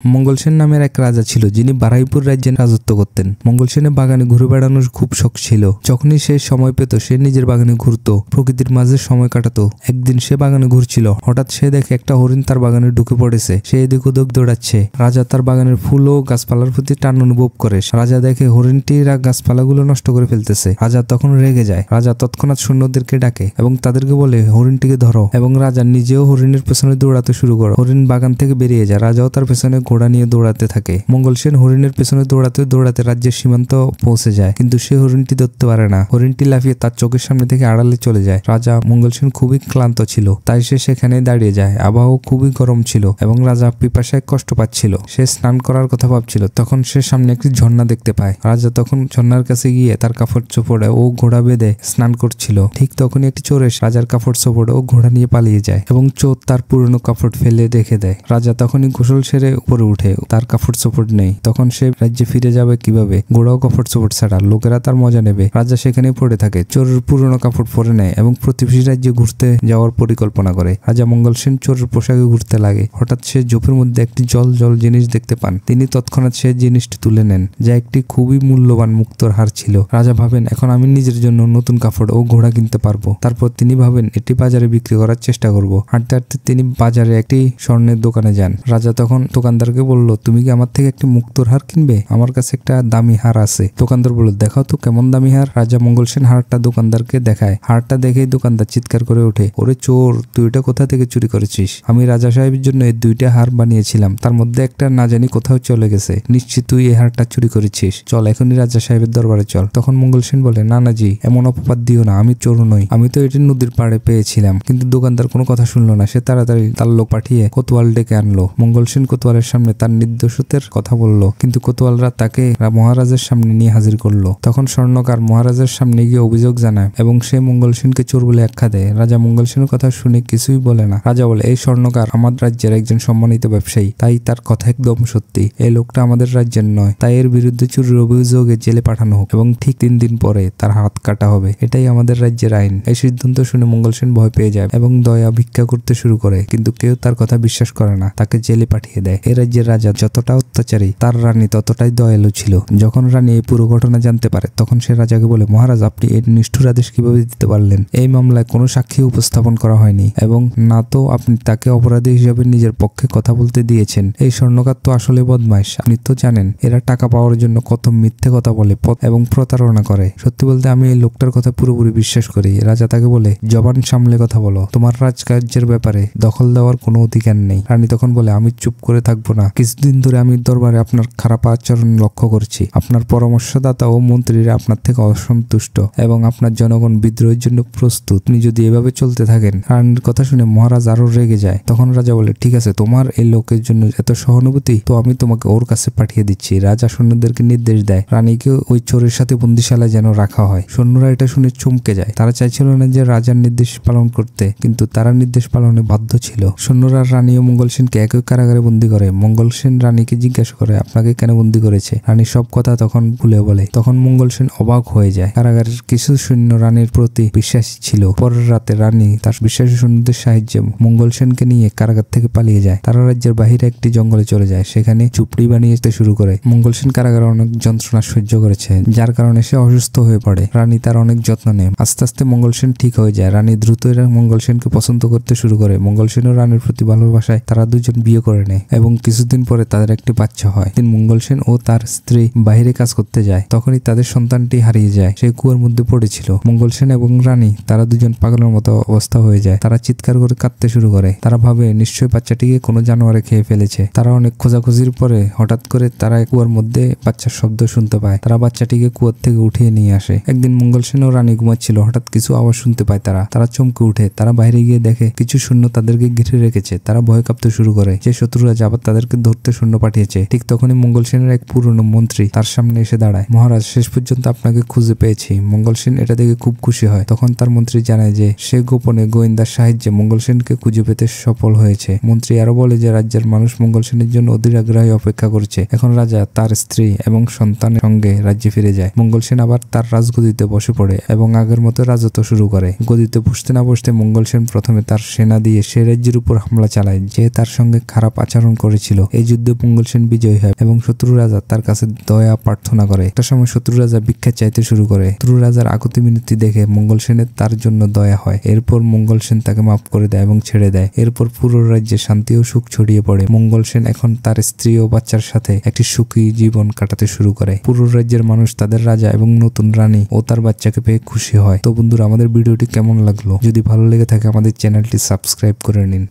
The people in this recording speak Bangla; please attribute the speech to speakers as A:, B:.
A: মঙ্গল সেন নামের এক রাজা ছিল যিনি বারাইপুর রাজ্যে রাজত্ব করতেন। মঙ্গল সেনের বাগানে ঘুরে বেড়ানোর খুব শখ ছিল। যখনই সে সময় পেত সে নিজের বাগানে ঘুরতো, প্রকৃতির মাঝে সময় কাটাতো। একদিন সে বাগানে ঘুরছিল, হঠাৎ সে দেখে একটা হরিণ তার বাগানে ঢুকে পড়েছে। সে এদিক ওদিক দৌড়াচ্ছে। রাজা তার বাগানের ফুল ও গাছপালার প্রতি টান অনুভব করে। রাজা দেখে হরিণটিরা গাছপালাগুলো নষ্ট করে ফেলতেছে। রাজা তখন রেগে যায়। রাজা তৎক্ষণাৎ সৈন্যদেরকে ডাকে এবং তাদেরকে বলে হরিণটিকে ধরো, এবং রাজা নিজেও হরিণের পেছনে দৌড়াতে শুরু করে। হরিণ বাগান থেকে বেরিয়ে যায়। রাজাও তার পেছনে ঘোড়া নিয়ে দৌড়াতে থাকে। মঙ্গল সেন হরিণের পেছনে দৌড়াতে দৌড়াতে রাজ্যের সীমান্ত পৌঁছে যায়, কিন্তু সে হরিণটি ধরতে পারে না। হরিণটি লাফিয়ে তার চোখের সামনে থেকে আড়ালে চলে যায়। রাজা মঙ্গল সেন খুবই ক্লান্ত ছিল, তাই সে সেখানে দাঁড়িয়ে যায়। আবহাওয়া খুবই গরম ছিল এবং রাজা পিপাসায় কষ্ট পাচ্ছিল। সে স্নান করার কথা ভাবছিল, তখন সে সামনে একটি ঝর্ণা দেখতে পায়। রাজা তখন ঝর্ণার কাছে গিয়ে তার কাপড় চোপড়ে ও ঘোড়া বেঁধে স্নান করছিল। ঠিক তখনই একটি চোর এসে রাজার কাপড় চোপড়ে ও ঘোড়া নিয়ে পালিয়ে যায় এবং চোর তার পুরনো কাপড় ফেলে রেখে দেয়। রাজা তখনই গোসল সেরে উপরে উঠে, তার কাপড় চোপড় নেই। তখন সে রাজ্যে ফিরে যাবে কিভাবে? ঘোড়াও কাপড় চোপড় ছাড়া, লোকেরা তার মজা নেবে। রাজা সেখানে পড়ে থাকে। চোরের পুরনো কাপড় পরে নেয় এবং প্রতিবেশী রাজ্যে ঘুরতে যাওয়ার পরিকল্পনা করে। রাজা মঙ্গল সেন চোরের পোশাকে ঘুরতে লাগে। হঠাৎ সে ঝোপের মধ্যে একটি জল জিনিস দেখতে পান। তিনি তৎক্ষণাৎ সে জিনিসটি তুলে নেন, যা একটি খুবই মূল্যবান মুক্তোর হার ছিল। রাজা ভাবেন এখন আমি নিজের জন্য নতুন কাপড় ও ঘোড়া কিনতে পারবো। তারপর তিনি ভাবেন এটি বাজারে বিক্রি করার চেষ্টা করব। হাঁটতে হাঁটতে তিনি বাজারে একটি স্বর্ণের দোকানে যান। রাজা তখন দোকানদারকে বলল, তুমি কি আমার থেকে একটি মুক্তোর হার কিনবে? আমার কাছে একটা দামি হার আছে। দোকানদার বলল, দেখাও তো কেমন দামি হার। রাজা মঙ্গল সেন হারটা দোকানদারকে দেখায়। হারটা দেখেই দোকানদার চিৎকার করে ওঠে, ওরে চোর, তুই এটা কোথা থেকে চুরি করেছিস? আমি রাজা সাহেবের জন্য এই দুইটা হার বানিয়েছিলাম, তার মধ্যে একটা না জানি কোথাও চলে গেছে। নিশ্চিত তুই এই হারটা চুরি করেছিস। চল এখনই রাজা সাহেবের দরবারে চল। তখন মঙ্গল সেন বলে, না না জি, এমন অপবাদ দিও না, আমি চোর নই। আমি তো এটি নদীর পাড়ে পেয়েছিলাম। কিন্তু দোকানদার কোনো কথা শুনলো না। সে তাড়াতাড়ি তার লোক পাঠিয়ে কোতোয়াল ডেকে আনলো। মঙ্গল সেন কোতোয়ালের সামনে তার নির্দোষতার কথা বলল, কিন্তু কোতোয়ালরা তাকে মহারাজের সামনে নিয়ে হাজির করলো। তখন স্বর্ণকার মহারাজের সামনে গিয়ে অভিযোগ জানায় এবং সে মঙ্গল সেনকে চোর বলে আখ্যা দেয়। রাজা মঙ্গল সেনের কথা শুনে কিছুই বলে না। রাজা বলে, এই স্বর্ণকার আমার রাজ্যের একজন সম্মানিত ব্যবসায়ী, তাই তার কথা একদম সত্যি। এই লোকটা আমাদের রাজ্যের নয়, তাই এর বিরুদ্ধে চুরির অভিযোগে জেলে পাঠানো হোক এবং ঠিক 3 দিন পরে তার হাত কাটা হবে। এটাই আমাদের রাজ্যের আইন। এই সিদ্ধান্ত শুনে মঙ্গল সেন ভয় পেয়ে যায় এবং দয়া ভিক্ষা করতে শুরু করে, কিন্তু কেউ তার কথা বিশ্বাস করে না। তাকে জেলে পাঠিয়ে দেয়। এই রাজ্যের রাজা যতটা অত্যাচারী, তার রানী ততটাই দয়ালু ছিল। যখন রানী এই পুরো ঘটনা জানতে পারে, তখন সে রাজাকে বলে, মহারাজ, আপনি এই নিষ্ঠুর আদেশ কিভাবে দিতে পারলেন? এই মামলায় কোনো সাক্ষী উপস্থাপন করা হয়নি এবং না তো আপনি তাকে অপরাধী হিসেবে নিজের পক্ষে কথা বলতে দিয়েছেন। এই স্বর্ণকার তো আসলে বদমাইশ। আপনি তো জানেন এরা টাকা পাওয়ার জন্য কত মিথ্যে কথা বলে এবং প্রতারণা করে। সত্যি বলতে আমি এই লোকটার কথা পুরোপুরি বিশ্বাস করি। রাজা তাকে বলে, জবান সামলে কথা বলো, তোমার রাজকার্যের ব্যাপারে দখল দেওয়ার কোনো অধিকার নেই। রানী তখন বলে, আমি চুপ করে থাকবো না। কিছুদিন ধরে আমি দরবারে আপনার খারাপ আচরণ লক্ষ্য করছি। আপনার পরামর্শদাতা ও মন্ত্রীরা আপনার থেকে অসন্তুষ্ট এবং আপনার জনগণ বিদ্রোহের জন্য প্রস্তুত। আপনি যদি এভাবে চলতে থাকেন। রানীর কথা শুনে মহারাজ আরো রেগে যায়। তখন রাজা বলে, ঠিক আছে, তোমার এই লোকের জন্য এত সহানুভূতি, তো আমি তোমাকে ওর কাছে পাঠিয়ে দিচ্ছি। রাজা সৈন্যদেরকে নির্দেশ দেয় রানীকে ওই চোরের সাথে বন্দিশালায় যেন রাখা হয়। সৈন্যরা এটা শুনে চমকে যায়। তারা চাইছিল না যে রাজার নির্দেশ পালন করতে, কিন্তু তারা নির্দেশ পালনে বাধ্য ছিল। সৈন্যরা রানী ও মঙ্গল সেনকে একই কারাগারে বন্দী করে। মঙ্গল সেন রানীকে জিজ্ঞাসা করে, আপনাকে কেন বন্দী করেছে? রানী সব কথা তখন ভুলে বলে। তখন মঙ্গল সেন অবাক হয়ে যায়। কারাগারের কিছু সৈন্য রানীর প্রতি বিশ্বাসী ছিল। পরের রাতে রানী তার বিশ্বাসী সৈন্যদের সাহায্যে মঙ্গল সেনকে নিয়ে কারাগার থেকে পালিয়ে যায়। তারা রাজ্যের বাহিরে একটি জঙ্গলে চলে যায়। সেখানে ঝুপড়ি বানিয়ে শুরু করে। মঙ্গল সেন কারাগারে অনেক যন্ত্রণা সহ্য করেছে, যার কারণে সে অসুস্থ হয়ে পড়ে। রানী তার অনেক যত্ন নেয়। আস্তে আস্তে মঙ্গল সেন ঠিক হয়ে যায়। রানী দ্রুতই মঙ্গল সেনকে পছন্দ করতে শুরু করে। মঙ্গল সেন ও রানীর প্রতি ভালোবাসায় তারা দুজন বিয়ে করে নেয় এবং কিছুদিন পরে তাদের একটি বাচ্চা হয়। মঙ্গল সেন ও তার স্ত্রী বাইরে কাজ করতে যায়। তখনই তাদের সন্তানটি হারিয়ে যায়। সে কুয়ার মধ্যে পড়েছিল। মঙ্গল সেন এবং রানী তারা দুজন পাগলের মতো অবস্থা হয়ে যায়। তারা চিৎকার করে কাঁদতে শুরু করে। তারা ভাবে নিশ্চয়ই বাচ্চাটিকে কোনো জানোয়ারে খেয়ে ফেলেছে। তারা অনেক খোঁজাখুঁজির পরে হঠাৎ করে তারা কুয়ার মধ্যে বাচ্চার শব্দ শুনতে পায়। তারা বাচ্চাটিকে কুয়ার থেকে উঠিয়ে নিয়ে আসে। একদিন মঙ্গল সেন ও রানী ঘুমাচ্ছিল। হঠাৎ কিছু আওয়াজ শুনতে পায়। তারা চমকে উঠে। তারা বাইরে গিয়ে দেখে কিছু সৈন্য তাদেরকে ঘিরে রেখেছে। তারা ভয় কাঁপতে শুরু করে যে শত্রুরা আবার তাদেরকে ধরতে সৈন্য পাঠিয়েছে। ঠিক তখনই মঙ্গল সেনের এক পুরনো মন্ত্রী তার সামনে এসে দাঁড়ায়। মহারাজ, শেষ পর্যন্ত আপনাকে খুঁজে পেয়েছি। মঙ্গল সেন এটা দেখে খুব খুশি হয়। তখন তার মন্ত্রী জানায় যে সে গোপনে গোয়েন্দার সাহায্যে মঙ্গল সেনকে খুঁজে পেতে সফল হয়েছে। মন্ত্রী আরো বলে যে রাজ্যের মানুষ মঙ্গল সেনের জন্য অধীর আগ্রহে অপেক্ষা করছে। এখন রাজা তার স্ত্রী এবং সন্তানের সঙ্গে রাজ্যে ফিরে যায়। মঙ্গল সেন আবার তার রাজগদিতে বসে পড়ে এবং আগের মতো রাজত্ব শুরু করে। গদিতে বসতে মঙ্গল সেন প্রথমে তার সেনা দিয়ে সে রাজ্যের উপর হামলা চালায় যে তার সঙ্গে খারাপ আচরণ করেছিল। হয়েছিল। এই যুদ্ধে মঙ্গল সেন বিজয়ী হয় এবং শত্রু রাজা তার কাছে দয়া প্রার্থনা করে। একটা সময় শত্রু রাজা ভিক্ষা চাইতে শুরু করে। শত্রু রাজার আকুতি মিনতি দেখে মঙ্গল সেনের তার জন্য দয়া হয়। এরপর মঙ্গল সেন তাকে মাফ করে দেয় এবং ছেড়ে দেয়। এরপর পুরো রাজ্যে শান্তি ও সুখ ছড়িয়ে পড়ে। মঙ্গল সেন এখন তার স্ত্রী ও বাচ্চার সাথে একটি সুখী জীবন কাটাতে শুরু করে। পুরো রাজ্যের মানুষ তাদের রাজা এবং নতুন রানী ও তার বাচ্চাকে পেয়ে খুশি হয়। তো বন্ধুরা, আমাদের ভিডিওটি কেমন লাগলো? যদি ভালো লেগে থাকে আমাদের চ্যানেলটি সাবস্ক্রাইব করে নিন।